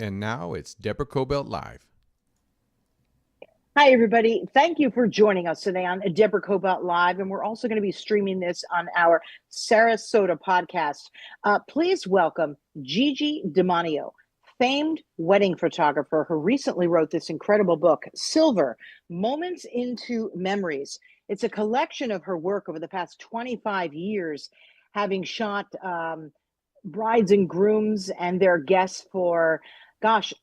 And now it's Deborah Kobylt Live. Hi, everybody. Thank you for joining us today on Deborah Kobylt Live. And we're also going to be streaming this on our Sarasota podcast. Please welcome Gigi de Manio, famed wedding photographer who recently wrote this incredible book, Silver, Moments into Memories. It's a collection of her work over the past 25 years, having shot brides and grooms and their guests for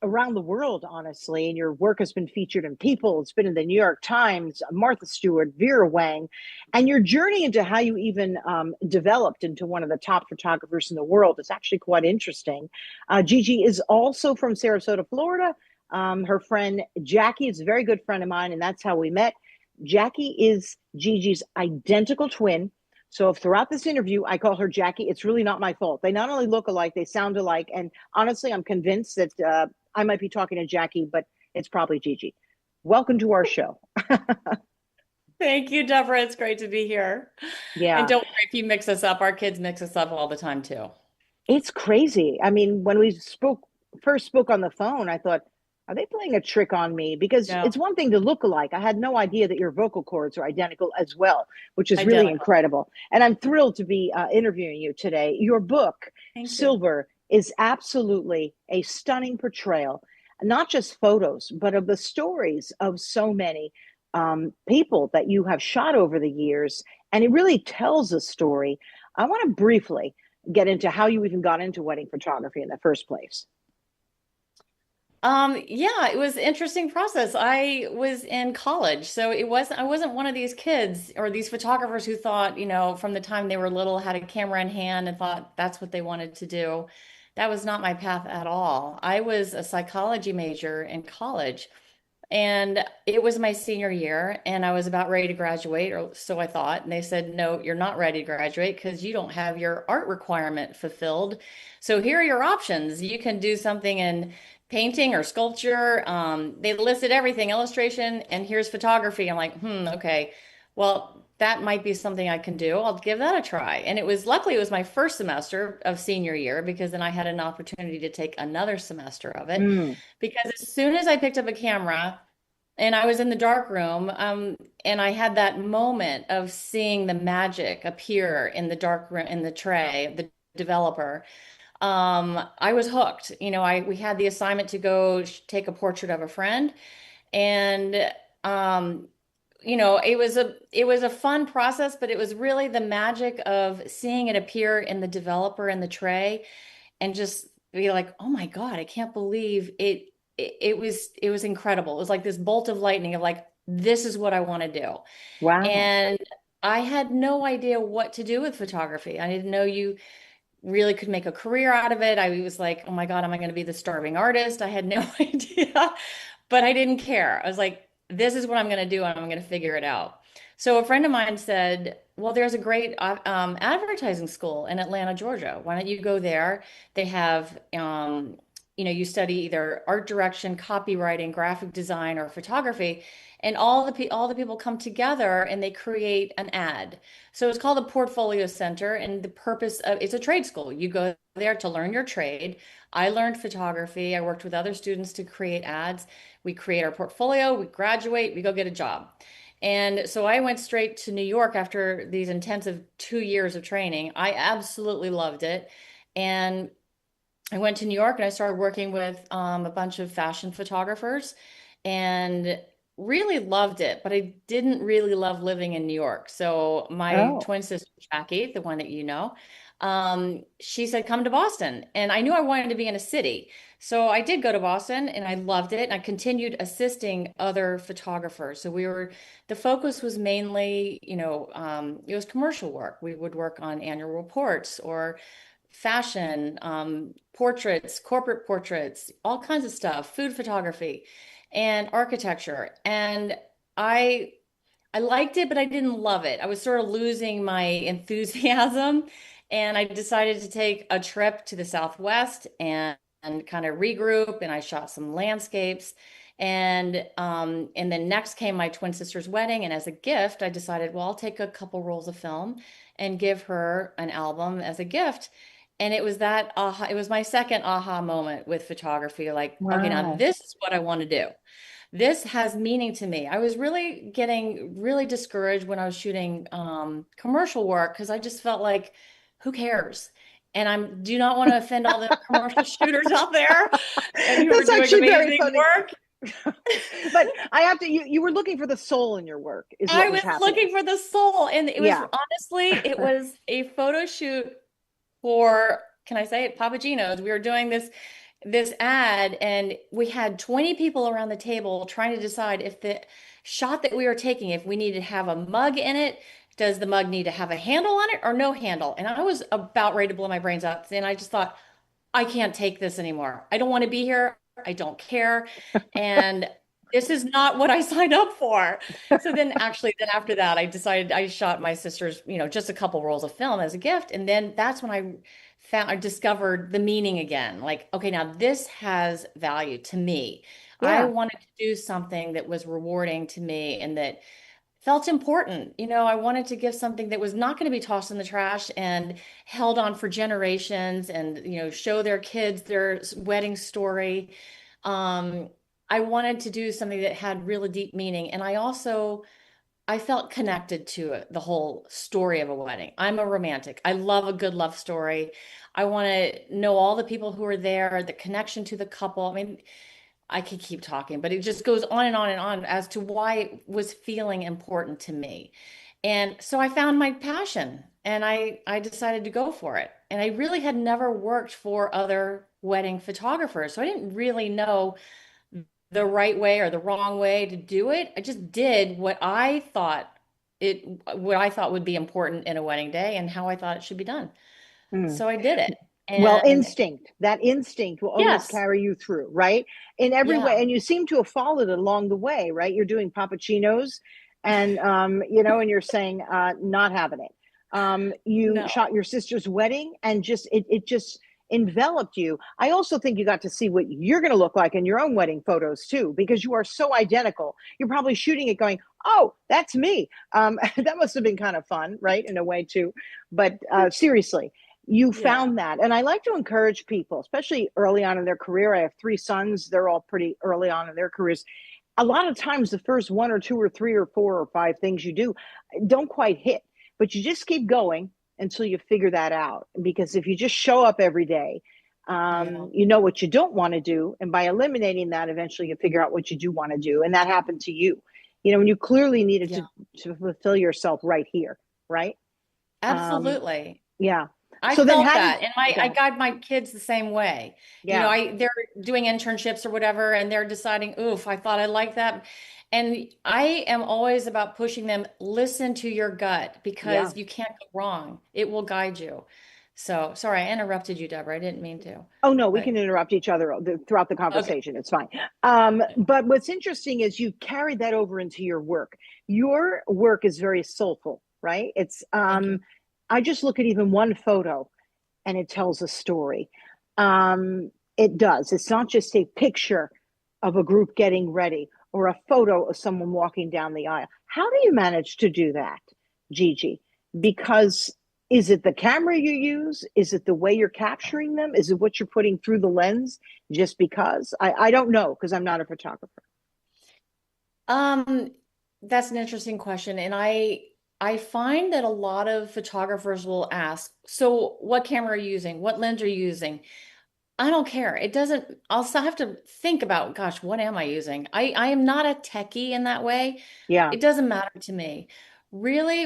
around the world, honestly. And your work has been featured in People. It's been in the New York Times, Martha Stewart, Vera Wang. And your journey into how you even developed into one of the top photographers in the world is actually quite interesting. Gigi is also from Sarasota, Florida. Her friend Jackie is a very good friend of mine, and that's how we met. Jackie is Gigi's identical twin. So if throughout this interview I call her Jackie, it's really not my fault. They not only look alike, they sound alike. And honestly, I'm convinced that I might be talking to Jackie, but it's probably Gigi. Welcome to our show. Thank you, Deborah. It's great to be here. And Yeah, don't worry if you mix us up. Our kids mix us up all the time too. it's crazy. I mean, when we first spoke on the phone, I thought, are they playing a trick on me? Because No, it's one thing to look alike. I had no idea that your vocal cords are identical as well, which is really identical. incredible. And I'm thrilled to be interviewing you today. Your book, Thank you. Silver, is absolutely a stunning portrayal, not just photos, but of the stories of so many people that you have shot over the years. And it really tells a story. I want to briefly get into how you even got into wedding photography in the first place. Yeah, it was an interesting process. I was in college, so I wasn't one of these kids or these photographers who thought, from the time they were little, had a camera in hand and thought that's what they wanted to do. That was not my path at all. I was a psychology major in college. And it was my senior year, and I was about ready to graduate, or so I thought. And they said, "No, you're not ready to graduate because you don't have your art requirement fulfilled. So here are your options. You can do something in painting or sculpture." They listed everything, illustration, and here's photography. I'm like, okay. Well, that might be something I can do. I'll give that a try. And luckily, it was my first semester of senior year because then I had an opportunity to take another semester of it. Mm. Because as soon as I picked up a camera and I was in the dark room, and I had that moment of seeing the magic appear in the dark room, in the tray of the developer, I was hooked. We had the assignment to go take a portrait of a friend, and it was a fun process, but it was really the magic of seeing it appear in the developer in the tray and just be like, oh my God, I can't believe it. It was incredible. It was like this bolt of lightning of like, this is what I want to do. Wow. And I had no idea what to do with photography. I didn't know you really could make a career out of it. I was like, oh my God, am I going to be the starving artist? I had no idea, but I didn't care. I was like, this is what I'm going to do, and I'm going to figure it out. So a friend of mine said, well, there's a great advertising school in Atlanta, Georgia. Why don't you go there? They have, you study either art direction, copywriting, graphic design, or photography, and all the people come together and they create an ad. So it's called the Portfolio Center, and the purpose of it's a trade school. You go there to learn your trade. I learned photography. I worked with other students to create ads. We create our portfolio, we graduate, we go get a job. And so I went straight to New York after these intensive 2 years of training. I absolutely loved it. And I went to New York and I started working with a bunch of fashion photographers and really loved it, but I didn't really love living in New York. So my Oh, twin sister, Jackie, the one that she said, come to Boston. And I knew I wanted to be in a city. So I did go to Boston and I loved it. And I continued assisting other photographers. The focus was mainly, it was commercial work. We would work on annual reports or fashion, portraits, corporate portraits, all kinds of stuff, food photography and architecture. And I I liked it, but I didn't love it. I was sort of losing my enthusiasm, and I decided to take a trip to the Southwest and kind of regroup. And I shot some landscapes, and then next came my twin sister's wedding. And as a gift, I decided, well, I'll take a couple rolls of film and give her an album as a gift. And it was that aha, it was my second aha moment with photography. Like, okay, now Wow. this is what I want to do. This has meaning to me. I was really getting really discouraged when I was shooting commercial work because I just felt like, who cares? And I do not want to offend all the commercial shooters out there and who are That's doing actually very amazing funny. work. But I have to, you were looking for the soul in your work, is I what was was happening. looking for the soul, and it was Yeah. honestly, it was a photo shoot for, can I say it, Papagino's. We were doing this ad, and we had 20 people around the table trying to decide if the shot that we were taking, if we needed to have a mug in it, does the mug need to have a handle on it or no handle? And I was about ready to blow my brains out. And I just thought, I can't take this anymore. I don't want to be here. I don't care. And this is not what I signed up for. So then actually, then after that, I decided I shot my sister's, just a couple rolls of film as a gift. And then that's when I discovered the meaning again. Like, okay, now this has value to me. I Yeah. wanted to do something that was rewarding to me and that felt important. I wanted to give something that was not going to be tossed in the trash and held on for generations and, show their kids their wedding story. Um, I wanted to do something that had really deep meaning. And I felt connected to it, the whole story of a wedding. I'm a romantic. I love a good love story. I want to know all the people who are there, the connection to the couple. I mean, I could keep talking, but it just goes on and on and on as to why it was feeling important to me. And so I found my passion and I decided to go for it. And I really had never worked for other wedding photographers. So I didn't really know the right way or the wrong way to do it. I just did what I thought would be important in a wedding day and how I thought it should be done. Mm. So I did it. Well, And instinct, that instinct will always yes, carry you through, right? In every way. yeah, And you seem to have followed it along the way, right? You're doing pappuccinos and, and you're saying, not having it. You no. shot your sister's wedding and it just enveloped you. I also think you got to see what you're going to look like in your own wedding photos too, because you are so identical. You're probably shooting it going, oh, that's me. That must have been kind of fun, right? In a way too. But seriously, you Yeah. found that. And I like to encourage people, especially early on in their career. I have three sons. They're all pretty early on in their careers. A lot of times, the first one or two or three or four or five things you do don't quite hit, but you just keep going until you figure that out. Because if you just show up every day, Yeah. you know what you don't want to do. And by eliminating that, eventually you figure out what you do want to do. And that happened to you, and you clearly needed Yeah. to fulfill yourself right here, right? Um, Absolutely. yeah. I So then felt how did, that. And go I ahead. guide my kids the same way. Yeah. They're doing internships or whatever, and they're deciding, oof, I thought I liked that. And I am always about pushing them, listen to your gut Yeah. because you can't go wrong. It will guide you. So sorry, I interrupted you, Deborah. I didn't mean to. Oh no, we But can interrupt each other throughout the okay. conversation. It's fine. But what's interesting is you carried that over into your work. Your work is very soulful, right? It's Thank you. I just look at even one photo and it tells a story. It does. It's not just a picture of a group getting ready or a photo of someone walking down the aisle. How do you manage to do that, Gigi? Because is it the camera you use? Is it the way you're capturing them? Is it what you're putting through the lens just because? I don't know because I'm not a photographer. Um, that's an interesting question. And I find that a lot of photographers will ask, so what camera are you using? What lens are you using? I don't care. It doesn't, I'll still have to think about, gosh, what am I using? I am not a techie in that way. Yeah. It doesn't matter to me. Really,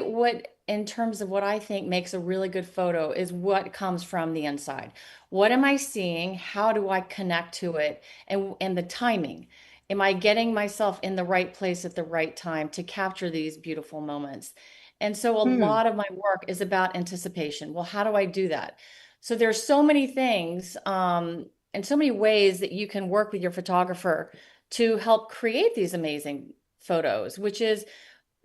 in terms of what I think makes a really good photo is what comes from the inside. What am I seeing? How do I connect to it? And the timing. Am I getting myself in the right place at the right time to capture these beautiful moments? And so a Hmm. lot of my work is about anticipation. Well, how do I do that? So there's so many things, and so many ways that you can work with your photographer to help create these amazing photos, which is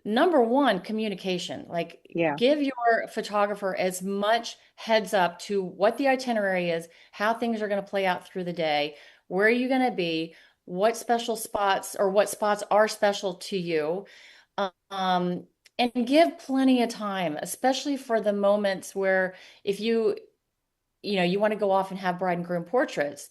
number one, communication. Like Yeah. give your photographer as much heads up to what the itinerary is, how things are going to play out through the day, where are you going to be, what special spots or what spots are special to you. Um, and give plenty of time, especially for the moments where if you want to go off and have bride and groom portraits.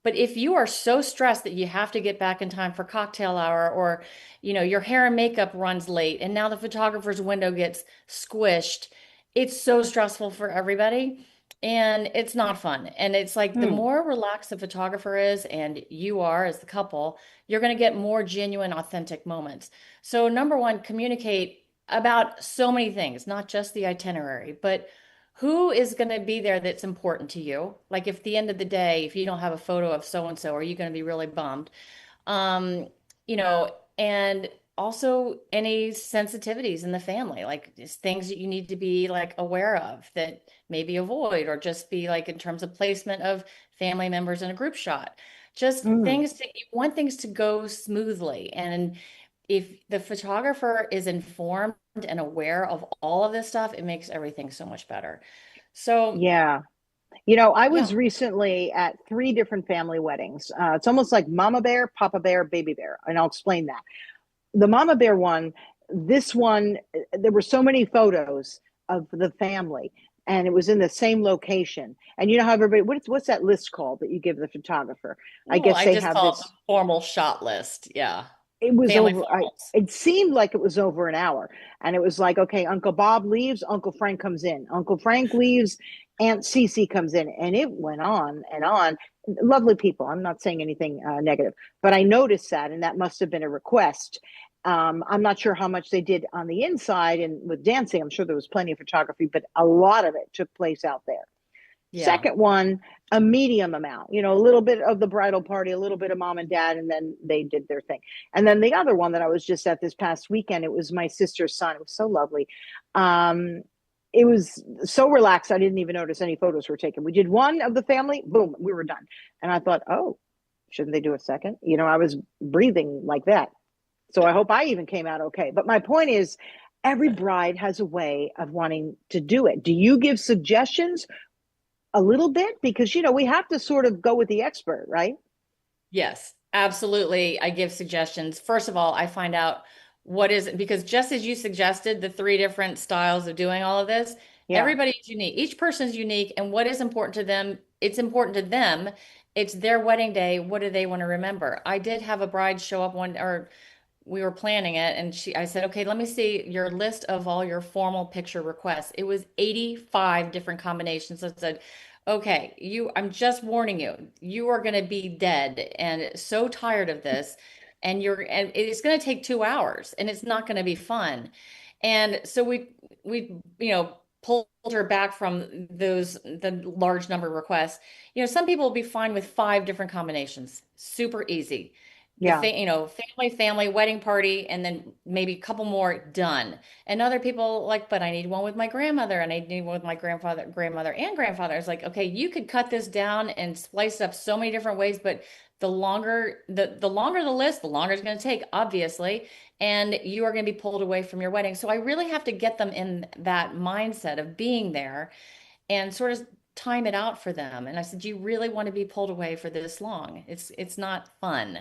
But if you are so stressed that you have to get back in time for cocktail hour, or, your hair and makeup runs late and now the photographer's window gets squished, it's so stressful for everybody and it's not fun. And it's like the Hmm. more relaxed the photographer is and you are as the couple, you're going to get more genuine, authentic moments. So, number one, communicate about so many things, not just the itinerary, but who is going to be there that's important to you. Like if at the end of the day, if you don't have a photo of so and so, are you going to be really bummed? And also any sensitivities in the family, like just things that you need to be like aware of that maybe avoid, or just be like in terms of placement of family members in a group shot. Just Hmm. things that you want things to go smoothly. And if the photographer is informed and aware of all of this stuff, it makes everything so much better. So, Yeah. I yeah. was recently at three different family weddings. It's almost like Mama Bear, Papa Bear, Baby Bear, and I'll explain that. The Mama Bear one, this one, there were so many photos of the family, and it was in the same location. And you know how everybody, what's that list called that you give the photographer? I Oh, guess I they just have call it the this. formal shot list. Yeah. It was Family over. formals. It seemed like it was over an hour, and it was like, okay, Uncle Bob leaves, Uncle Frank comes in, Uncle Frank leaves, Aunt Cece comes in, and it went on and on. Lovely people. I'm not saying anything negative, but I noticed that, and that must have been a request. I'm not sure how much they did on the inside and with dancing. I'm sure there was plenty of photography, but a lot of it took place out there. Yeah. Second one, a medium amount, a little bit of the bridal party, a little bit of mom and dad, and then they did their thing. And then the other one that I was just at this past weekend, it was my sister's son. It was so lovely. It was so relaxed. I didn't even notice any photos were taken. We did one of the family, boom, we were done. And I thought, oh, shouldn't they do a second? I was breathing like that. So I hope I even came out okay. But my point is, every bride has a way of wanting to do it. Do you give suggestions a little bit? Because we have to sort of go with the expert, right? Yes, absolutely. I give suggestions. First of all, I find out what is because just as you suggested, the three different styles of doing all of this, Yeah. everybody's unique. Each person's unique, and what is important to them, it's important to them. It's their wedding day. What do they want to remember? I did have a bride show up or we were planning it, and I said, okay, let me see your list of all your formal picture requests. It was 85 different combinations. I said, okay, I'm just warning you, you are going to be dead and so tired of this. And it's going to take 2 hours and it's not going to be fun. And so we, pulled her back from the large number of requests. Some people will be fine with 5 different combinations, super easy. Yeah. Family, wedding party, and then maybe a couple more done. And other people like, but I need one with my grandmother, and I need one with my grandmother, and grandfather. It's like, okay, you could cut this down and splice it up so many different ways, but the longer the list, the longer it's going to take, obviously, and you are going to be pulled away from your wedding. So I really have to get them in that mindset of being there and sort of time it out for them. And I said, you really want to be pulled away for this long? It's not fun.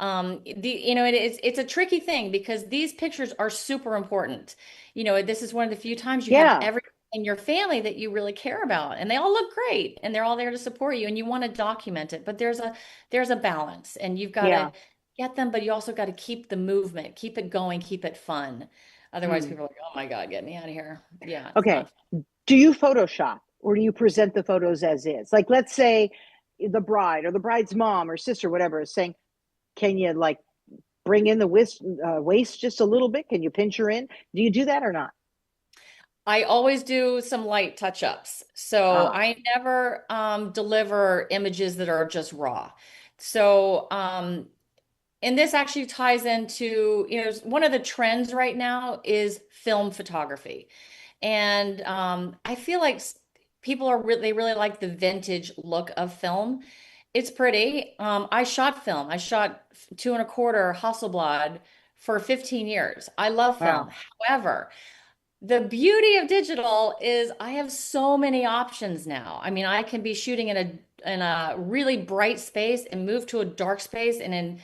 It's a tricky thing because these pictures are super important. This is one of the few times you have Yeah. everyone in your family that you really care about, and they all look great, and they're all there to support you, and you want to document it. But there's a balance, and you've got to Yeah. get them, but you also got to keep the movement, keep it going, keep it fun. Otherwise, Hmm. people are like, "Oh my God, get me out of here." Yeah, it's Okay. not. Do you Photoshop or do you present the photos as is? Like, let's say the bride or the bride's mom or sister, whatever, is saying, can you like bring in the waist just a little bit? Can you pinch her in? Do you do that or not? I always do some light touch-ups. So Ah, I never deliver images that are just raw. So, and this actually ties into, one of the trends right now is film photography. And I feel like people they really like the vintage look of film. It's pretty. I shot film. I shot 2.25 Hasselblad for 15 years. I love film. wow. However, the beauty of digital is I have so many options now. I mean, I can be shooting in a really bright space and move to a dark space, and in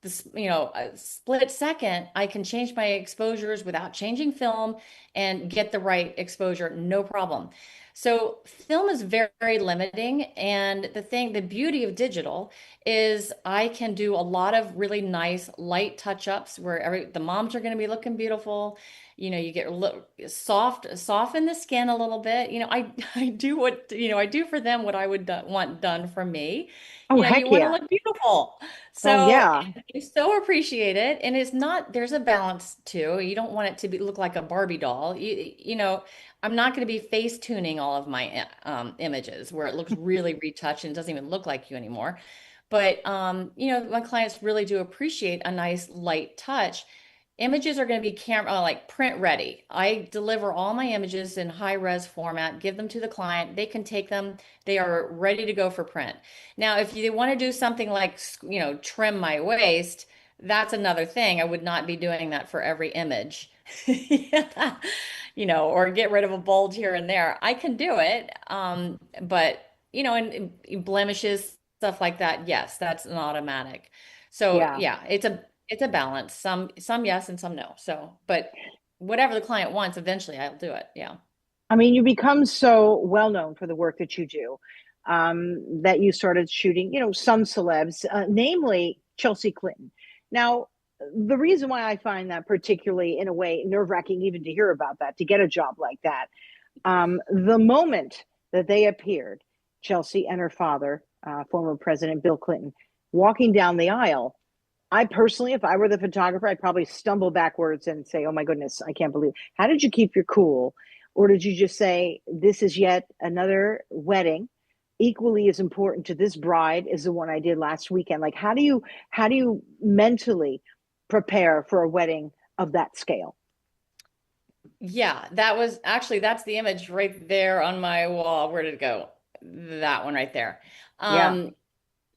this, a split second, I can change my exposures without changing film and get the right exposure, no problem. So film is very, very limiting. And the beauty of digital is I can do a lot of really nice light touch-ups where the moms are going to be looking beautiful. You get a little soften the skin a little bit. I do I do for them what I would want done for me. Oh, You heck want to yeah. look beautiful. Oh, So yeah. I so appreciate it. And it's not, there's a balance too. You don't want it to look like a Barbie doll. I'm not going to be face tuning all of my images where it looks really retouched and doesn't even look like you anymore. But my clients really do appreciate a nice light touch. Images are going to be camera like print ready. I deliver all my images in high res format, give them to the client. They can take them. They are ready to go for print. Now, if you want to do something like, trim my waist, that's another thing. I would not be doing that for every image. Yeah. Or get rid of a bulge here and there. I can do it. But, and blemishes, stuff like that, yes, that's an automatic. So Yeah. yeah, it's a balance. Some yes and some no. So, but whatever the client wants, eventually I'll do it. Yeah. I mean, you become so well known for the work that you do, that you started shooting, some celebs, namely Chelsea Clinton. Now, the reason why I find that particularly, in a way, nerve wracking even to hear about that, to get a job like that, the moment that they appeared, Chelsea and her father, former President Bill Clinton, walking down the aisle, I personally, if I were the photographer, I'd probably stumble backwards and say, "Oh my goodness, I can't believe." How did you keep your cool? Or did you just say, "This is yet another wedding, equally as important to this bride as the one I did last weekend"? Like, how do you mentally prepare for a wedding of that scale? Yeah, that's the image right there on my wall. Where did it go? That one right there. Yeah. Um,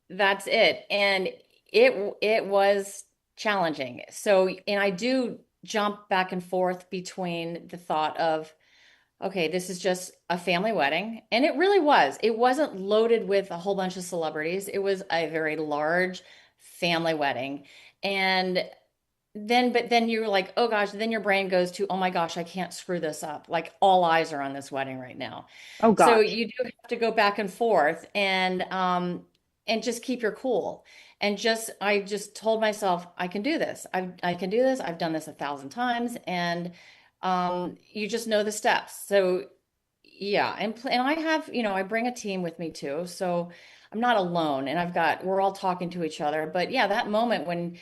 that's it. And it was challenging. So, and I do jump back and forth between the thought of, okay, this is just a family wedding. And it really was. It wasn't loaded with a whole bunch of celebrities. It was a very large family wedding. And but then you're like, oh gosh, then your brain goes to, oh my gosh, I can't screw this up. Like all eyes are on this wedding right now. Oh So gosh. you do have to go back and forth and just keep your cool. And I just told myself, I can do this. I can do this. I've done this 1,000 times. And you just know the steps. So yeah. And I have, I bring a team with me too. So I'm not alone and we're all talking to each other. But yeah, that moment when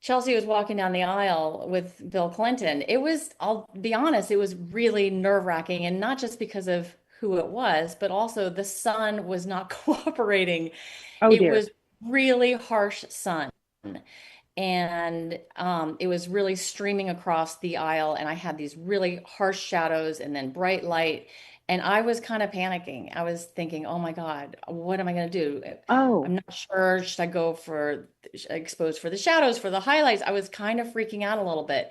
Chelsea was walking down the aisle with Bill Clinton, I'll be honest, it was really nerve-wracking. And not just because of who it was, but also the sun was not cooperating. Oh It dear. was really harsh sun. And it was really streaming across the aisle. And I had these really harsh shadows and then bright light. And I was kind of panicking. I was thinking, oh my God, what am I going to do? I'm Oh. not sure. Should I go for expose for the shadows, for the highlights? I was kind of freaking out a little bit.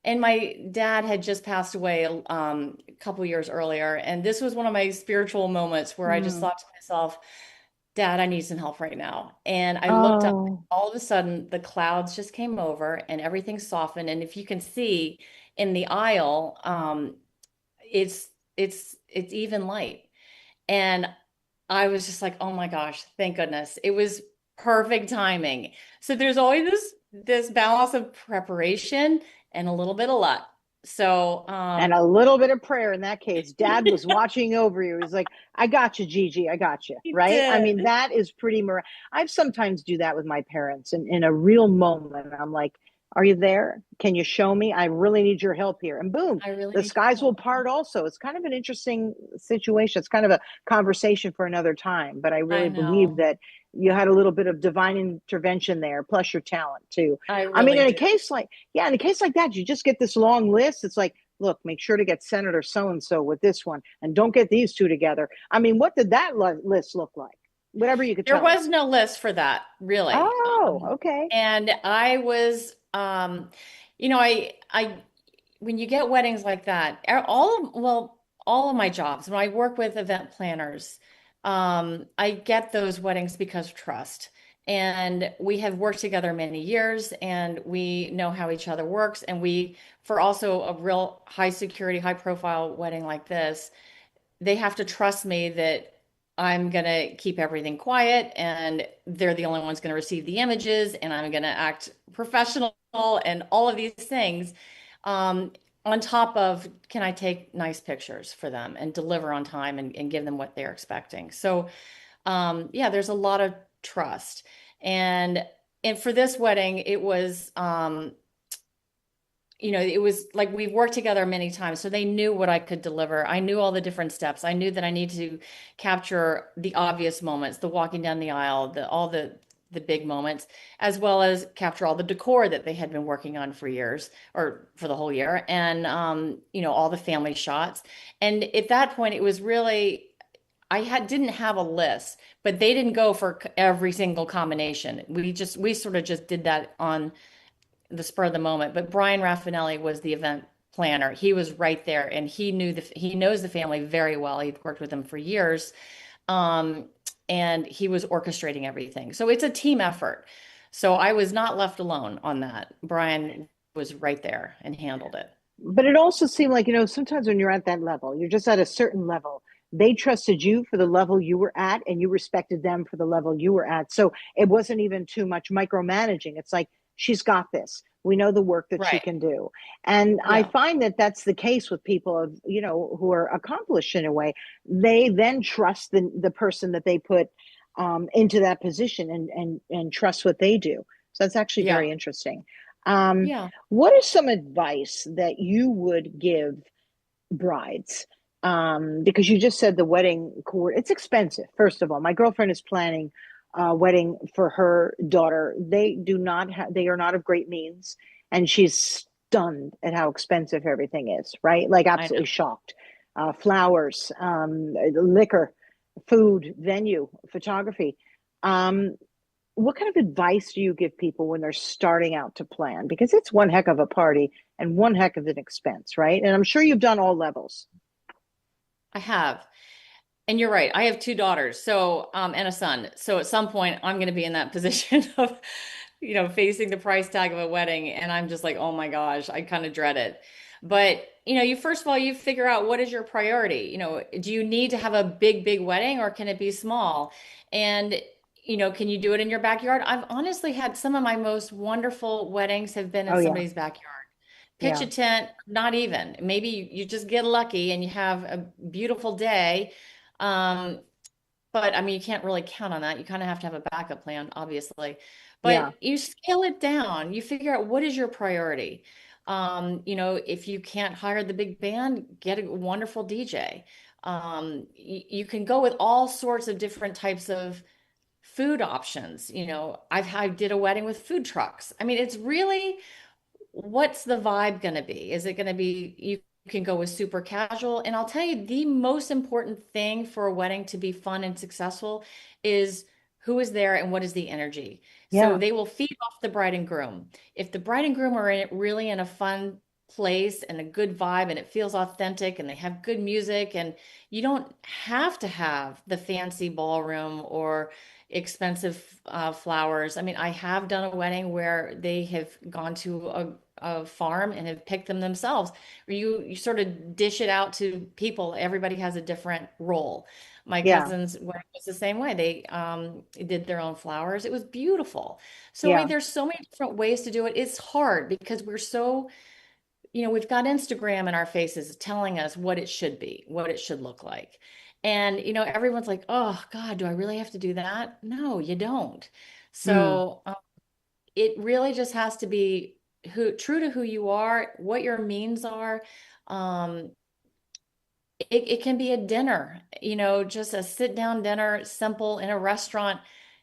And my dad had just passed away a couple years earlier. And this was one of my spiritual moments where I just Mm. thought to myself, Dad, I need some help right now. And I looked up, Oh. all of a sudden, the clouds just came over and everything softened. And if you can see in the aisle, it's it's even light. And I was just like, oh my gosh, thank goodness. It was perfect timing. So there's always this balance of preparation and a little bit of luck. So And a little bit of prayer in that case. Dad was watching over you. He's like, "I got you, Gigi. I got you." he Right? I mean, did. that is pretty I've sometimes do that with my parents, and in a real moment, I'm like, "Are you there? Can you show me? I really need your help here." And boom, I really the need your skies will help. part also. It's kind of an interesting situation. It's kind of a conversation for another time, but I I really believe know. that you had a little bit of divine intervention there, plus your talent too. I I mean, really do. in a case like that, you just get this long list. It's like, look, make sure to get Senator so and so with this one, and don't get these two together. I mean, what did that list look like? Whatever you could There tell was us. no list for that, really. Oh, okay. And I was, when you get weddings like that, all of my jobs, when I work with event planners, I get those weddings because of trust. And we have worked together many years and we know how each other works. And for also a real high security, high profile wedding like this, they have to trust me that I'm going to keep everything quiet and they're the only ones going to receive the images and I'm going to act professional and all of these things. Um, on top of, can I take nice pictures for them and deliver on time and give them what they're expecting? So, yeah, there's a lot of trust. And and for this wedding, it was it was like we've worked together many times, so they knew what I could deliver. I knew all the different steps. I knew that I need to capture the obvious moments, the walking down the aisle, the big moments, as well as capture all the decor that they had been working on for years or for the whole year, and all the family shots. And at that point, it was really didn't have a list, but they didn't go for every single combination. We sort of just did that on the spur of the moment. But Brian Raffinelli was the event planner. He was right there, and he knows the family very well. He'd worked with them for years, um, and he was orchestrating everything. So it's a team effort. So I was not left alone on that. Brian was right there and handled it. But it also seemed like, sometimes when you're at that level, you're just at a certain level. They trusted you for the level you were at, and you respected them for the level you were at. So it wasn't even too much micromanaging. It's like, she's got this. We know the work that she Right. can do. And I Yeah. find that that's the case with people who are accomplished in a way. They then trust the person that they put into that position, and trust what they do. So that's actually Yeah. very interesting. Um, Yeah. what is some advice that you would give brides? Because you just said the wedding court, it's expensive. First of all, my girlfriend is planning a wedding for her daughter. They are not of great means, and she's stunned at how expensive everything is, right? Like I know. absolutely shocked. Flowers, liquor, food, venue, photography. Um, what kind of advice do you give people when they're starting out to plan? Because it's one heck of a party and one heck of an expense, right? And I'm sure you've done all levels. I have. And you're right. I have two daughters, so and a son. So at some point, I'm going to be in that position of, facing the price tag of a wedding, and I'm just like, oh my gosh, I kind of dread it. But you first of all, you figure out what is your priority. Do you need to have a big, big wedding, or can it be small? And can you do it in your backyard? I've honestly had some of my most wonderful weddings have been in Oh yeah, somebody's backyard. Pitch yeah, a tent, not even. Maybe you just get lucky and you have a beautiful day. Um, but I mean, you can't really count on that. You kind of have to have a backup plan, obviously. yeah, But you scale it down. You figure out what is your priority. If you can't hire the big band, get a wonderful DJ. You can go with all sorts of different types of food options. I did a wedding with food trucks. I mean, it's really what's the vibe going to be? Is it going to be you can go with super casual? And I'll tell you, the most important thing for a wedding to be fun and successful is who is there and what is the energy. So yeah, they will feed off the bride and groom. If the bride and groom are really in a fun place and a good vibe and it feels authentic and they have good music, and you don't have to have the fancy ballroom or expensive flowers. I mean, I have done a wedding where they have gone to a farm and have picked them themselves. Or you sort of dish it out to people. Everybody has a different role. My yeah, cousins wedding was the same way. They did their own flowers. It was beautiful. So I mean, yeah, there's so many different ways to do it. It's hard because we're so, we've got Instagram in our faces telling us what it should be, what it should look like. And, everyone's like, oh God, do I really have to do that? No, you don't. mm, So it really just has to be true to who you are, what your means are. Um, it can be a dinner, just a sit down dinner, simple in a restaurant.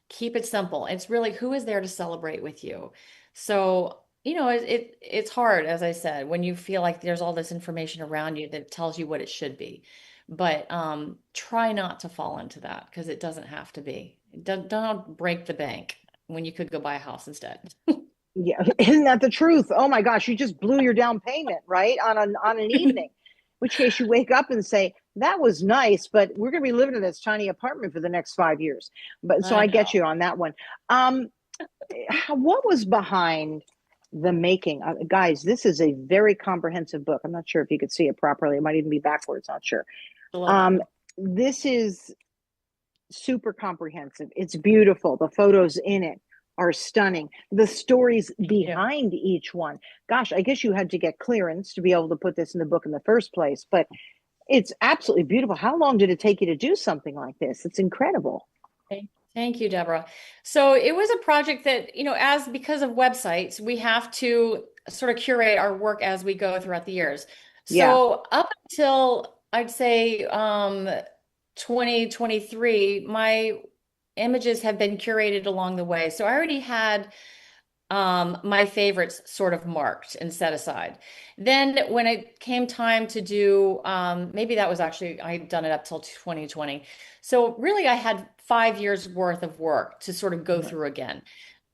Keep it simple. It's really who is there to celebrate with you. So, it's hard, as I said, when you feel like there's all this information around you that tells you what it should be. But try not to fall into that because it doesn't have to be. Don't break the bank when you could go buy a house instead. yeah. Isn't that the truth? Oh my gosh, you just blew your down payment, right? On an evening. Which case you wake up and say, that was nice, but we're going to be living in this tiny apartment for the next 5 years. But so I I get know. you on that one. Um, what was behind the making? Guys, this is a very comprehensive book. I'm not sure if you could see it properly. It might even be backwards, not sure. I love that Um, book. this is super comprehensive. It's beautiful. The photos in it are stunning. The stories Yeah. behind each one. Gosh, I guess you had to get clearance to be able to put this in the book in the first place, but it's absolutely beautiful. How long did it take you to do something like this? It's incredible. Thank you, Deborah. So it was a project that, as because of websites, we have to sort of curate our work as we go throughout the years. Yeah. So up until I'd say 2023, my images have been curated along the way. So I already had my favorites sort of marked and set aside. Then when it came time to do, maybe that was actually, I had done it up till 2020. So really I had 5 years worth of work to sort of go through again.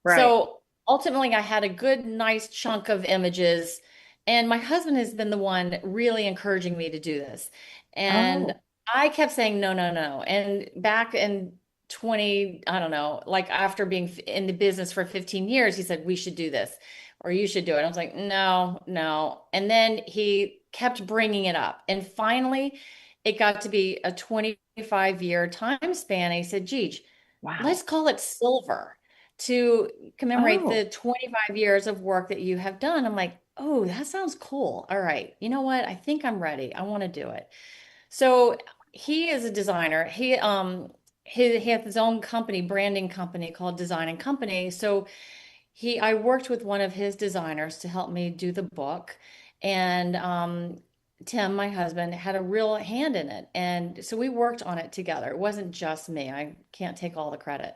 Right. So ultimately I had a good, nice chunk of images. And my husband has been the one really encouraging me to do this. And Oh, I kept saying, no, no, no. And back in 20, I don't know, like after being in the business for 15 years, he said, we should do this or you should do it. I was like, no, no. And then he kept bringing it up. And finally, it got to be a 25-year time span. And he said, Gigi, let's wow. call it silver to commemorate the Oh, 25 years of work that you have done. I'm like, oh, that sounds cool. All right. You know what? I think I'm ready. I want to do it. So he is a designer. He has his own company, branding company called Design and Company. So I worked with one of his designers to help me do the book. And Tim, my husband, had a real hand in it. And so we worked on it together. It wasn't just me. I can't take all the credit.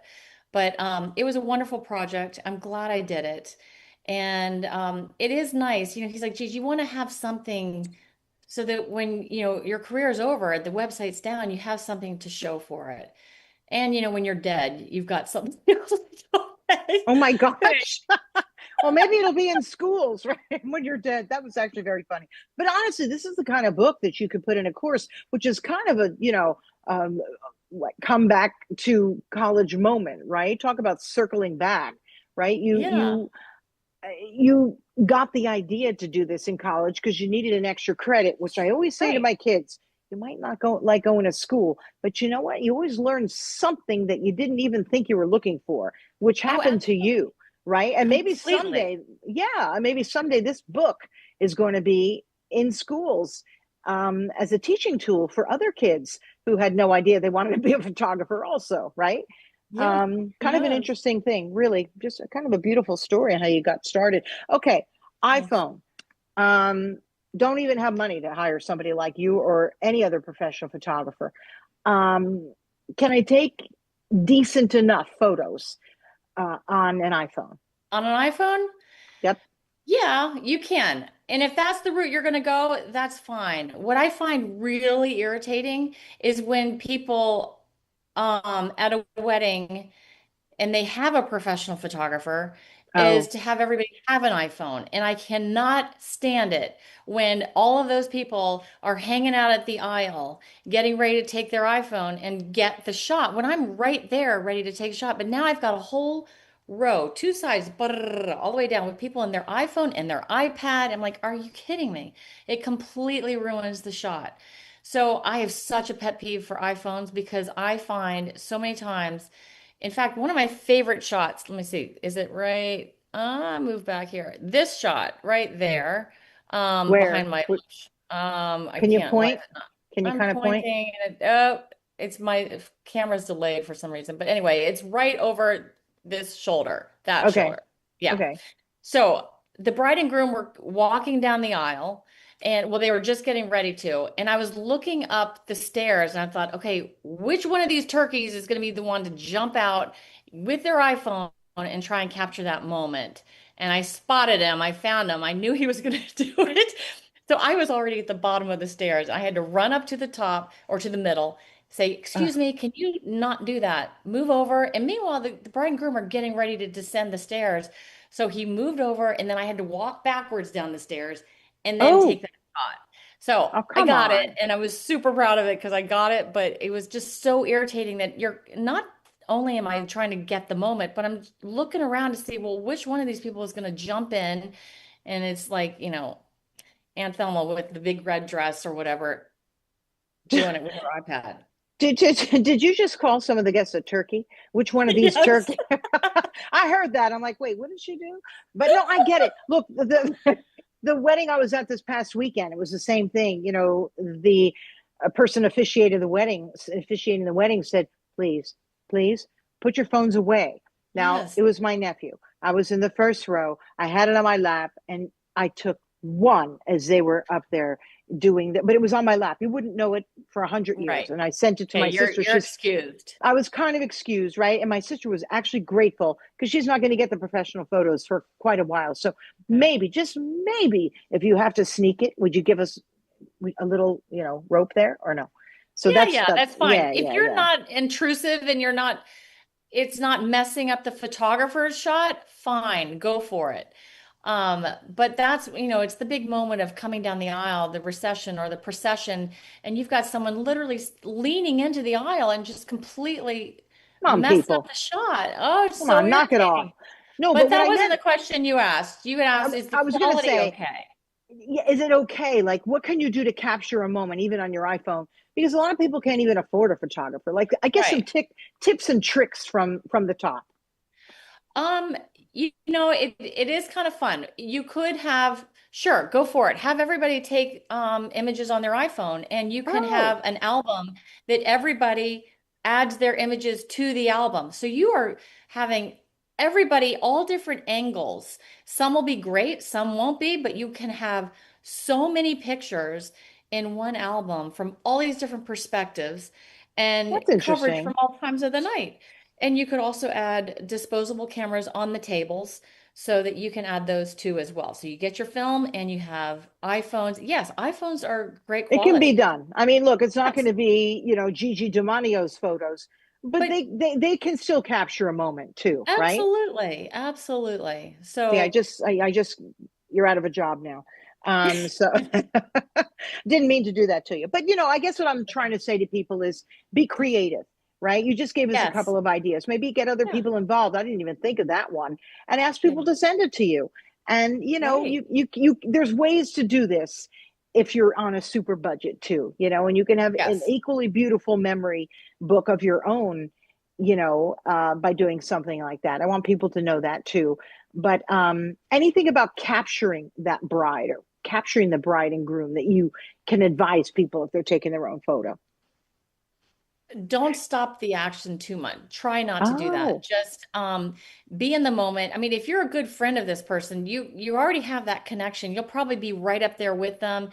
But it was a wonderful project. I'm glad I did it. And it is nice. He's like, geez, you want to have something so that when, your career is over, the website's down, you have something to show for it. And, when you're dead, you've got something else to show. oh my gosh. Well, maybe it'll be in schools, right? When you're dead. That was actually very funny. But honestly, this is the kind of book that you could put in a course, which is kind of a, like come back to college moment, right? Talk about circling back, right? Yeah. You got the idea to do this in college because you needed an extra credit, which I always say to Right. my kids, you might not go like going to school, but you know what? You always learn something that you didn't even think you were looking for, which Oh, happened to you, right? And maybe completely. someday, yeah, maybe someday this book is going to be in schools as a teaching tool for other kids who had no idea they wanted to be a photographer also, right? Yes, Kind of an yes. interesting thing, really, just kind of a beautiful story on how you got started. Okay, Thanks. iPhone. Um, don't even have money to hire somebody like you or any other professional photographer. Um, can I take decent enough photos on an iPhone? On an iPhone? Yep. Yeah, you can. And if that's the route you're going to go, that's fine. What I find really irritating is when people at a wedding and they have a professional photographer is Oh, to have everybody have an iPhone. And I cannot stand it when all of those people are hanging out at the aisle, getting ready to take their iPhone and get the shot when I'm right there ready to take a shot. But now I've got a whole row, two sides, all the way down with people in their iPhone and their iPad. I'm like, are you kidding me? It completely ruins the shot. So I have such a pet peeve for iPhones because I find so many times, in fact, one of my favorite shots, let me see, is it right? Move back here. This shot right there, behind where? my, I Can you can't, why is point? it not? Can you I'm kind of point? pointing and oh, it's my camera's delayed for some reason. But anyway, it's right over this shoulder, that Okay. shoulder. Yeah. Okay. So the bride and groom were walking down the aisle, and well, they were just getting ready to. And I was looking up the stairs, and I thought, okay, which one of these turkeys is going to be the one to jump out with their iPhone and try and capture that moment? And I spotted him. I found him. I knew he was going to do it. So I was already at the bottom of the stairs. I had to run up to the top or to the middle, say, Uh, excuse me, can you not do that? Move over. And meanwhile, the bride and groom are getting ready to descend the stairs. So he moved over, and then I had to walk backwards down the stairs and then take oh, that shot. So oh, I come got it, on. and I was super proud of it because I got it, but it was just so irritating that you're not only am I trying to get the moment, but I'm looking around to see, well, which one of these people is going to jump in? And it's like, Aunt Thelma with the big red dress or whatever. doing it with her iPad. Did you just call some of the guests a turkey? Which one of these Yes. turkey? I heard that. I'm like, wait, what did she do? But no, I get it. Look, the wedding I was at this past weekend, it was the same thing. You know, the person officiating the wedding said, please, please put your phones away. Now, Yes. it was my nephew. I was in the first row. I had it on my lap and I took one as they were up there doing that, but it was on my lap. You wouldn't know it for 100 years. Right. And I sent it to Okay, my sister. you're excused. I was kind of excused, right? And my sister was actually grateful because she's not going to get the professional photos for quite a while. So maybe, just maybe, if you have to sneak it, would you give us a little, rope there or no? So Yeah, that's yeah, that's that's fine. yeah, If yeah, you're yeah. not intrusive and it's not messing up the photographer's shot, fine, go for it. But it's the big moment of coming down the aisle, the recession or the procession, and you've got someone literally leaning into the aisle and just completely Come on, messing up people. the shot. Oh, it's Come so on, knock it off. irritating. No, But but what that I wasn't meant, the question you asked. You had asked, is the I was going to quality say, okay? yeah, is it okay? Like, what can you do to capture a moment, even on your iPhone? Because a lot of people can't even afford a photographer. Like, I guess some Right. tips and tricks from the top. Um, it is kind of fun. You could have, sure, go for it. Have everybody take images on their iPhone, and you can Oh, have an album that everybody adds their images to the album. So you are having everybody all different angles. Some will be great, some won't be, but you can have so many pictures in one album from all these different perspectives and that's coverage interesting. from all times of the night. And you could also add disposable cameras on the tables so that you can add those too as well. So you get your film and you have iPhones. Yes, iPhones are great It can be quality. done. I mean, look, it's not going Yes, to be, Gigi de Manio's photos, but but they can still capture a moment too, right? absolutely, absolutely. See, So I just, you're out of a job now. So didn't mean to do that to you. But, I guess what I'm trying to say to people is be creative, right? You just gave us a yes, couple of ideas. Maybe get other yeah, people involved. I didn't even think of that one. And ask yeah, people to send it to you. And, right. there's ways to do this if you're on a super budget too, and you can have an Yes. equally beautiful memory book of your own, by doing something like that. I want people to know that too. But anything about capturing that bride or capturing the bride and groom that you can advise people if they're taking their own photo? Don't stop the action too much. Try not to do that. Oh, Just be in the moment. I mean, if you're a good friend of this person, you already have that connection. You'll probably be right up there with them.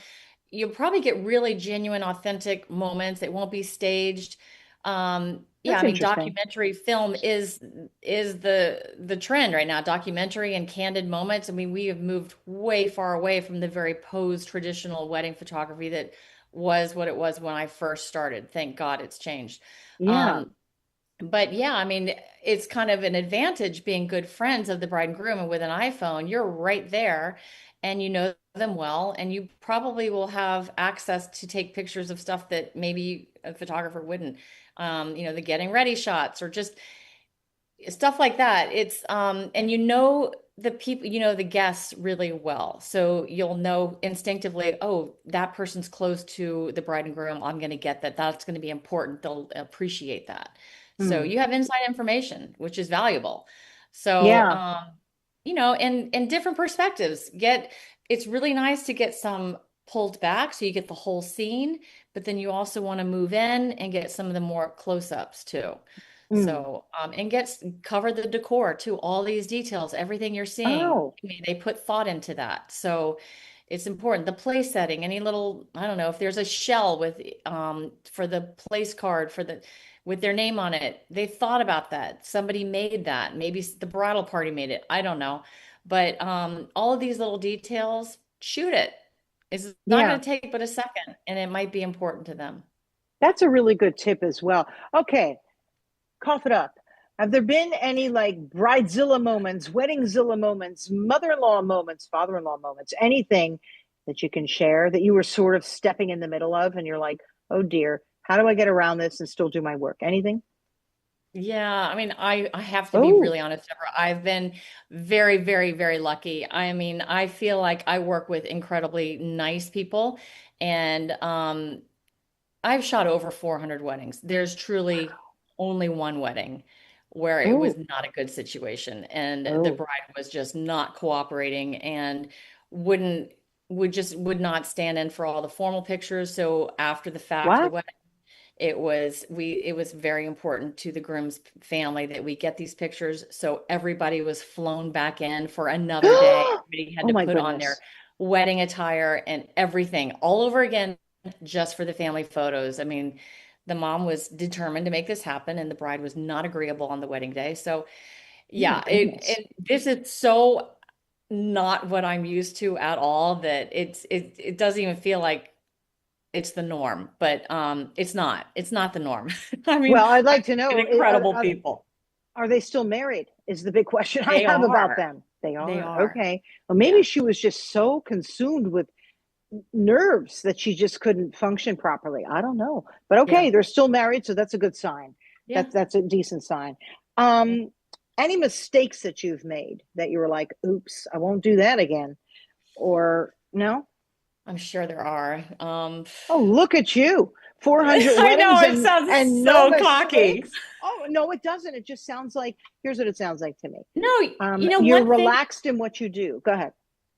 You'll probably get really genuine, authentic moments. It won't be staged. Yeah, that's I mean, interesting. documentary film is the trend right now. Documentary and candid moments. I mean, we have moved way far away from the very posed traditional wedding photography that was what it was when I first started. Thank God it's changed. Yeah. Um, but yeah, I mean, it's kind of an advantage being good friends of the bride and groom, and with an iPhone, you're right there and you know them well, and you probably will have access to take pictures of stuff that maybe a photographer wouldn't. The getting ready shots or just stuff like that. And the people, the guests really well. So you'll know instinctively, oh, that person's close to the bride and groom. I'm going to get that. That's going to be important. They'll appreciate that. So Hmm. you have inside information, which is valuable. So, Yeah. and different perspectives. It's really nice to get some pulled back so you get the whole scene, but then you also want to move in and get some of the more close-ups too. Hmm. So, and cover the decor too, all these details, everything you're seeing. Oh, I mean, they put thought into that. So it's important. The place setting, any little, I don't know, if there's a shell for the place card with their name on it, they thought about that. Somebody made that. Maybe the bridal party made it. I don't know. But all of these little details, shoot it. It's not yeah. going to take but a second, and it might be important to them. That's a really good tip as well. Okay, cough it up. Have there been any like bridezilla moments, weddingzilla moments, mother-in-law moments, father-in-law moments, anything that you can share that you were sort of stepping in the middle of and you're like, oh dear, how do I get around this and still do my work? Anything? Yeah, I mean, I have to be Oh, really honest, Deborah. I've been very, very, very lucky. I mean, I feel like I work with incredibly nice people, and I've shot over 400 weddings. There's truly only one wedding where it was Oh, not a good situation, and the oh, bride was just not cooperating and wouldn't would not stand in for all the formal pictures. So after the fact of the what? wedding, it was very important to the groom's family that we get these pictures. So everybody was flown back in for another day. Everybody had Oh to my put on their goodness. wedding attire and everything all over again just for the family photos. I mean, the mom was determined to make this happen, and the bride was not agreeable on the wedding day. So Oh my yeah, goodness. this is so not what I'm used to at all that it doesn't even feel like it's the norm, but it's not. It's not the norm. I mean, Well, I'd I like to work with know, incredible people. are they still married? Is the big question I They have about are. them. They They are. are. Okay. Well, maybe Yeah. she was just so consumed with nerves that she just couldn't function properly. I don't know. But Yeah. okay, they're still married, so that's a good sign. Yeah. That's a decent sign. Yeah. Any mistakes that you've made that you were like, oops, I won't do that again? Or no? I'm sure there are. Oh, look at you. 400 I know weddings it sounds and no so cocky. mistakes. Oh, no, it doesn't. It just sounds like here's what it sounds like to me. No, You're one thing, relaxed in what you do. Go ahead.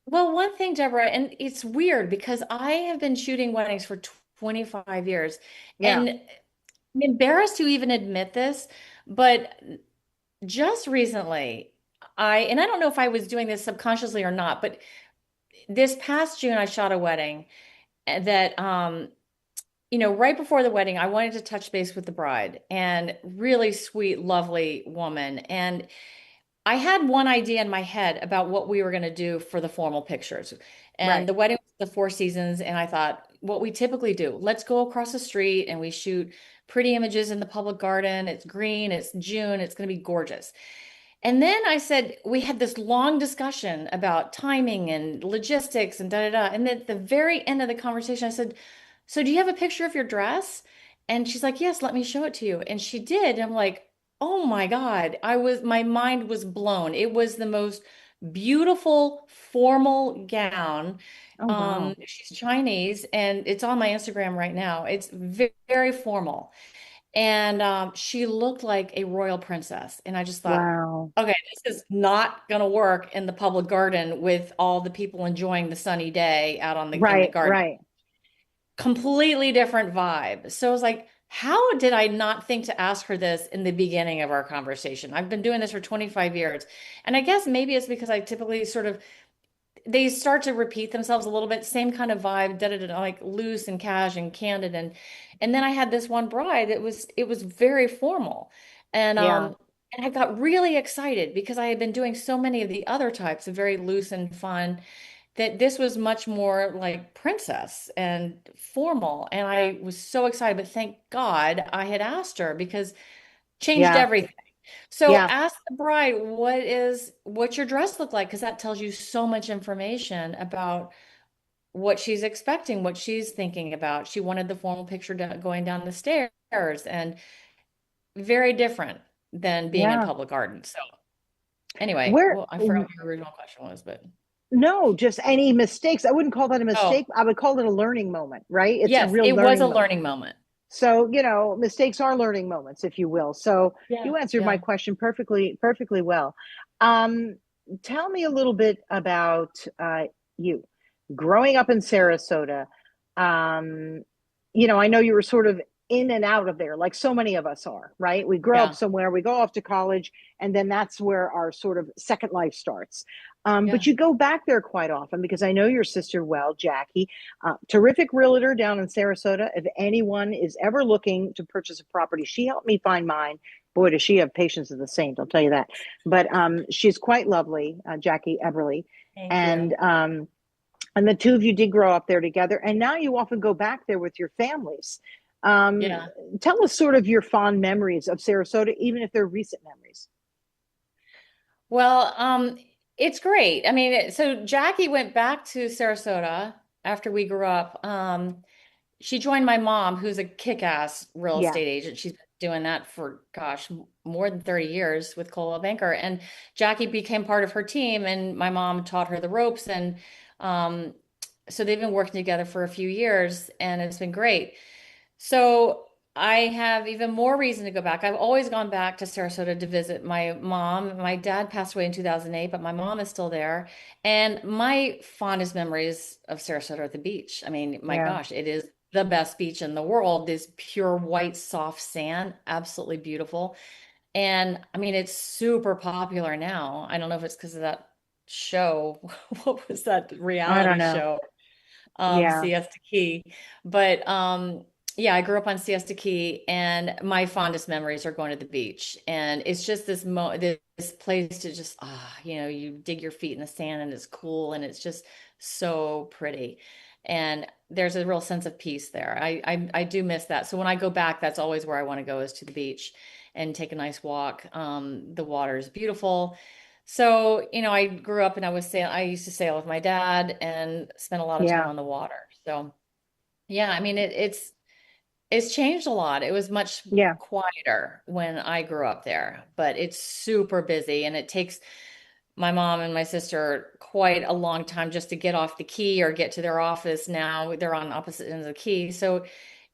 well, one thing, Deborah, and it's weird because I have been shooting weddings for 25 years, Yeah. and I'm embarrassed to even admit this, but just recently, and I don't know if I was doing this subconsciously or not, but this past June, I shot a wedding that, right before the wedding, I wanted to touch base with the bride and really sweet, lovely woman. And I had one idea in my head about what we were going to do for the formal pictures. And Right. the wedding was the Four Seasons. And I thought, what we typically do, let's go across the street and we shoot pretty images in the public garden. It's green, it's June, it's going to be gorgeous. And then I said, we had this long discussion about timing and logistics and da da da. And then at the very end of the conversation, I said, so do you have a picture of your dress? And she's like, yes, let me show it to you. And she did. And I'm like, oh my God, my mind was blown. It was the most beautiful formal gown. Oh, wow. She's Chinese and it's on my Instagram right now. It's very formal. And she looked like a royal princess. And I just thought, Wow. okay, this is not going to work in the public garden with all the people enjoying the sunny day out in the Right, garden. right. Completely different vibe. So I was like, how did I not think to ask her this in the beginning of our conversation? I've been doing this for 25 years. And I guess maybe it's because I typically they start to repeat themselves a little bit, same kind of vibe, da, da, da, like loose and cash and candid. And then I had this one bride it was very formal. And Yeah. and I got really excited because I had been doing so many of the other types of very loose and fun that this was much more like princess and formal. And I was so excited, but thank God I had asked her because changed Yeah. everything. So Yeah. ask the bride, what's your dress look like? Because that tells you so much information about what she's expecting, what she's thinking about. She wanted the formal picture going down the stairs and very different than being in Yeah. public garden. So anyway, Where well, I forgot what your original question was, but No, just any mistakes. I wouldn't call that a oh, mistake. I would call it a learning moment, right? It's a yes, real it was a learning moment. learning moment. So, mistakes are learning moments, if you will. So Yeah, you answered my yeah. question perfectly well. Um, Tell me a little bit about you growing up in Sarasota. Um, I know you were sort of in and out of there, like so many of us are, right? We grow up Yeah, somewhere, we go off to college, and then that's where our sort of second life starts. yeah. But you go back there quite often because I know your sister well, Jackie, terrific realtor down in Sarasota. If anyone is ever looking to purchase a property, she helped me find mine. Boy, does she have patience as a saint, I'll tell you that. But she's quite lovely, Jackie Eberly. Thank And you. the two of you did grow up there together. And now you often go back there with your families. Um, Yeah. Tell us sort of your fond memories of Sarasota, even if they're recent memories. Well, it's great. I mean, so Jackie went back to Sarasota after we grew up. She joined my mom, who's a kick-ass real Yeah. estate agent. She's been doing that for, gosh, more than 30 years with Coldwell Banker. And Jackie became part of her team, and my mom taught her the ropes. And so they've been working together for a few years, and it's been great. So I have even more reason to go back. I've always gone back to Sarasota to visit my mom. My dad passed away in 2008, but my mom is still there. And my fondest memories of Sarasota are at the beach. I mean, my Yeah. gosh, it is the best beach in the world. This pure white, soft sand, absolutely beautiful. And I mean, it's super popular now. I don't know if it's because of that show. What was that I don't reality know. show? Yeah. Siesta Key. But yeah, I grew up on Siesta Key, and my fondest memories are going to the beach. And it's just this place to just you dig your feet in the sand and it's cool and it's just so pretty. And there's a real sense of peace there. I do miss that. So when I go back, that's always where I want to go is to the beach and take a nice walk. The water is beautiful. So, I grew up and I used to sail with my dad and spent a lot of time Yeah. on the water. So, yeah, I mean it's changed a lot. It was much Yeah. quieter when I grew up there, but it's super busy and it takes my mom and my sister quite a long time just to get off the key or get to their office. Now they're on opposite ends of the key. So,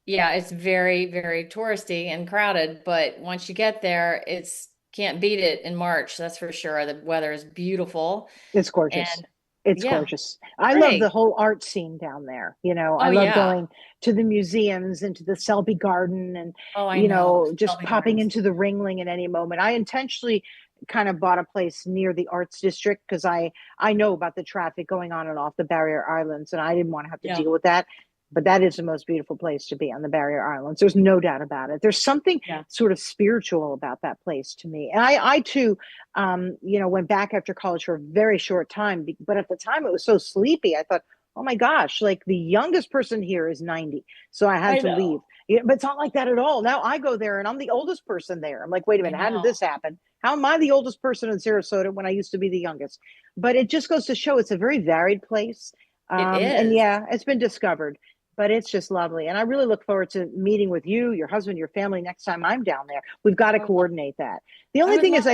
yeah, it's very, very touristy and crowded, but once you get there, it's can't beat it in March, that's for sure. The weather is beautiful It's gorgeous. and It's yeah, gorgeous. I love the pretty. whole art scene down there. I Oh love yeah. going to the museums and to the Selby Garden and, Oh, I know. just Shelby popping Gardens. into the Ringling at any moment. I intentionally kind of bought a place near the Arts District because I know about the traffic going on and off the Barrier Islands and I didn't want to have to Yeah. deal with that. But that is the most beautiful place to be on the Barrier Islands. There's no doubt about it. There's something Yeah. sort of spiritual about that place to me. And I too went back after college for a very short time. But at the time, it was so sleepy. I thought, oh my gosh, like the youngest person here is 90. So I had I to leave. know. But it's not like that at all. Now I go there and I'm the oldest person there. I'm like, wait a I minute, how did know. this happen? How am I the oldest person in Sarasota when I used to be the youngest? But it just goes to show it's a very varied place. It And is. yeah, it's been discovered, but it's just lovely. And I really look forward to meeting with you, your husband, your family next time I'm down there. We've got to I would love, coordinate that. The I only would thing is, love it.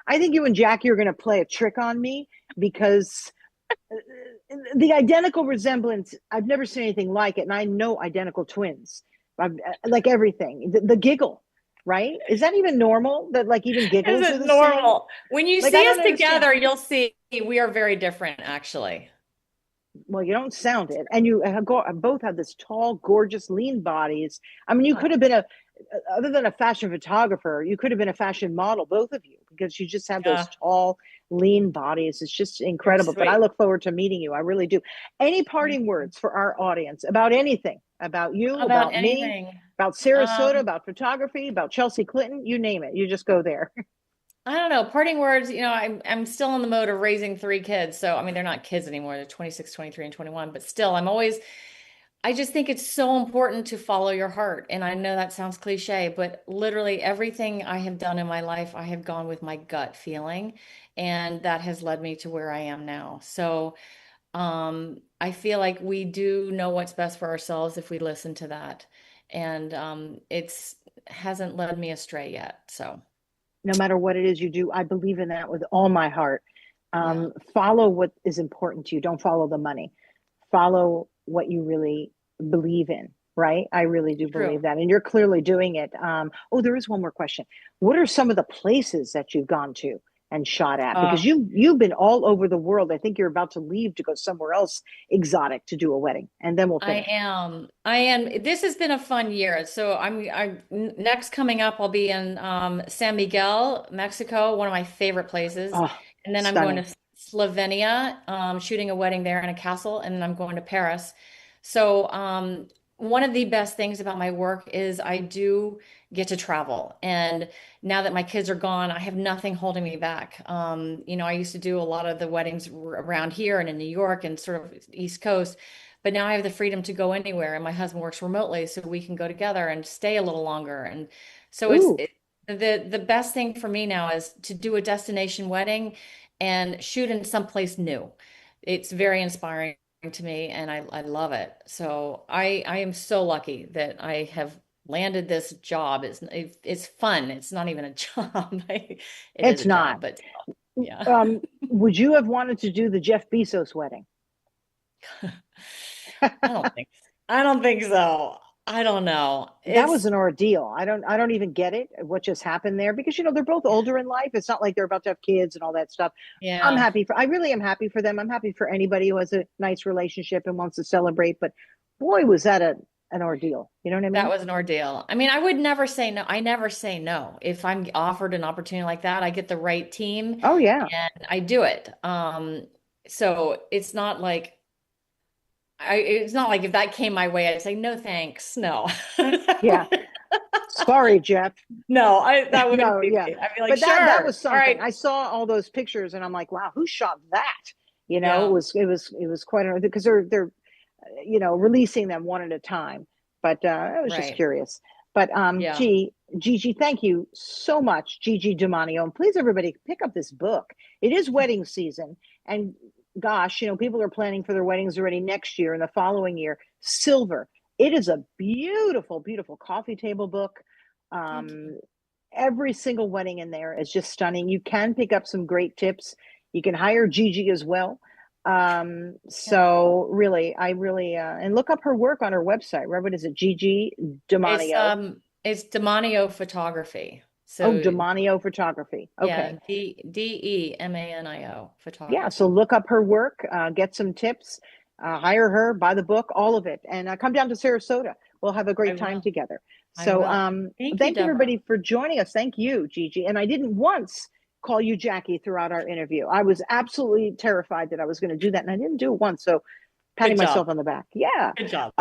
I think you and Jackie are going to play a trick on me because the identical resemblance, I've never seen anything like it. And I know identical twins, like everything, the giggle, right? Is that even normal that like even Is giggles are it the same? normal? When you Like, I see us don't understand. together, you'll see we are very different, actually. Well, you don't sound it. And you both have this tall, gorgeous, lean bodies. I mean, you could Oh, have been other than a fashion photographer, you could have been a fashion model, both of you, because you just have those yeah, tall, lean bodies. It's just you're incredible. But I sweet. look forward to meeting you. I really do. Any Me parting too. words for our audience about anything, about you, About about me, anything. about Sarasota, Um, about photography, about Chelsea Clinton? You name it. You just go there. I don't know. Parting words, I'm still in the mode of raising three kids. So, I mean, they're not kids anymore. They're 26, 23, and 21, but still, I just think it's so important to follow your heart. And I know that sounds cliche, but literally everything I have done in my life, I have gone with my gut feeling, and that has led me to where I am now. So, I feel like we do know what's best for ourselves if we listen to that. And it's hasn't led me astray yet. So, No matter what it is you do, I believe in that with all my heart. yeah, Follow what is important to you. Don't follow the money. Follow what you really believe in, right? I really do true. believe that. And you're clearly doing it. Oh, there is one more question. What are some of the places that you've gone to and shot at? Uh, Because you've been all over the world. I think you're about to leave to go somewhere else exotic to do a wedding. And then we'll I finish. am. I am. This has been a fun year. So next coming up, I'll be in San Miguel, Mexico, one of my favorite places. Oh, And then I'm going to stunning. Slovenia, shooting a wedding there in a castle, and then I'm going to Paris. So one of the best things about my work is I do get to travel. And now that my kids are gone, I have nothing holding me back. I used to do a lot of the weddings around here and in New York and sort of East Coast. But now I have the freedom to go anywhere, and my husband works remotely, so we can go together and stay a little longer. And so Ooh, the best thing for me now is to do a destination wedding and shoot in someplace new. It's very inspiring to me, and I love it. So I am so lucky that I have landed this job. It's fun. It's not even a job. It is it's a not. job, but yeah. Would you have wanted to do the Jeff Bezos wedding? I don't think so. I don't know. That was an ordeal. I don't even get it, what just happened there, because they're both older in life. It's not like they're about to have kids and all that stuff. Yeah. I really am happy for them. I'm happy for anybody who has a nice relationship and wants to celebrate, but boy, was that an ordeal. You know what I That mean? was an ordeal. I mean, I would never say no. I never say no. If I'm offered an opportunity like that, I get the right team Oh yeah. and I do it. So it's not like if that came my way, I'd say no thanks. No. Yeah. Sorry, Jeff. No, that wouldn't No, be yeah. me. I'd be like, But that sure. was All something. right. I saw all those pictures and I'm like, wow, who shot that? It Yeah. was quite because they're releasing them one at a time. But I was just Right. curious. But Yeah. Gigi, thank you so much, Gigi de Manio. And please, everybody, pick up this book. It is wedding season. And gosh, people are planning for their weddings already next year and the following year. Silver. It is a beautiful, beautiful coffee table book. Thank you. Every single wedding in there is just stunning. You can pick up some great tips. You can hire Gigi as well. Yeah. So really, I really and look up her work on her website. What is it? Gigi Demanio. It's Demanio photography. Oh, So Demanio photography. Okay. yeah, Demanio Yeah. So photography. look up her work, get some tips, hire her, buy the book, all of it, and come down to Sarasota. We'll have a I great time will. together. I So will. Thank you, thank you Deborah. everybody for joining us. Thank you, Gigi. And I didn't once call you Jackie throughout our interview. I was absolutely terrified that I was going to do that, and I didn't do it once. So patting Good job. myself on the back. Yeah. Good job.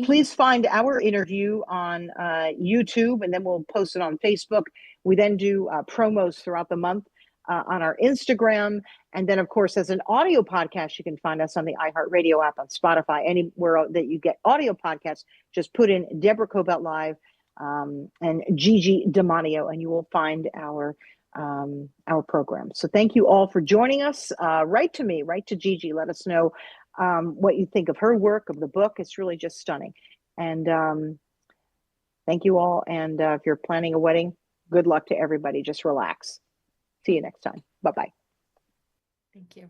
Please find our interview on YouTube, and then we'll post it on Facebook. We then do promos throughout the month on our Instagram. And then, of course, as an audio podcast, you can find us on the iHeartRadio app, on Spotify, anywhere that you get audio podcasts. Just put in Deborah Kobylt Live and Gigi de Manio, and you will find our program. So thank you all for joining us. Write to me, write to Gigi. Let us know what you think of her work, of the book. It's really just stunning. And thank you all. And if you're planning a wedding, good luck to everybody. Just relax. See you next time. Bye-bye. Thank you.